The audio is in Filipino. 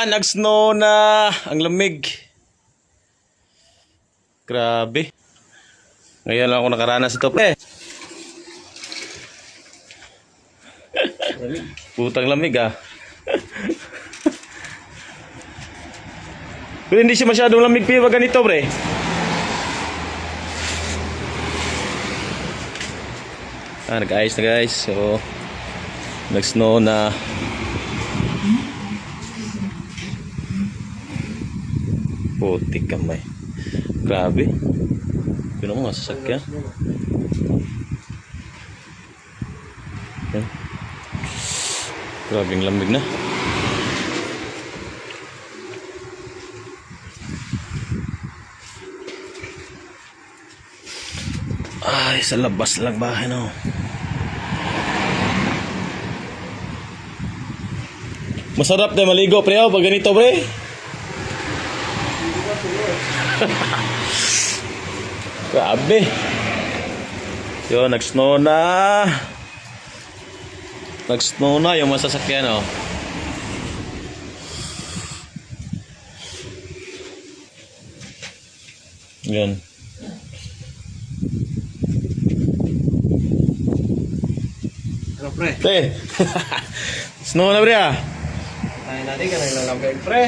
Nag-snow na. Ang lamig. Grabe. Ngayon lang ako nakaranas ito, pre. Putang lamig, ah. Pero hindi siya masyadong lamig, pre. Wag ganito, pre. Nag-ice na, guys. So, nag-snow na. Putik kamay. Grabe. Yun ang mga sasakyan. Yan. Grabe ang lamig na. Ay, sa labas lang bahay, no. Masarap na maligo, pre. Pag ganito, pre. Grabe. Yo, nag-snow na. Nag-snow na yung masasakyan, oh. Yan. Ano, pre? Pre. Snow na, pre, ah. Tayo natin ka nang lalambay, pre.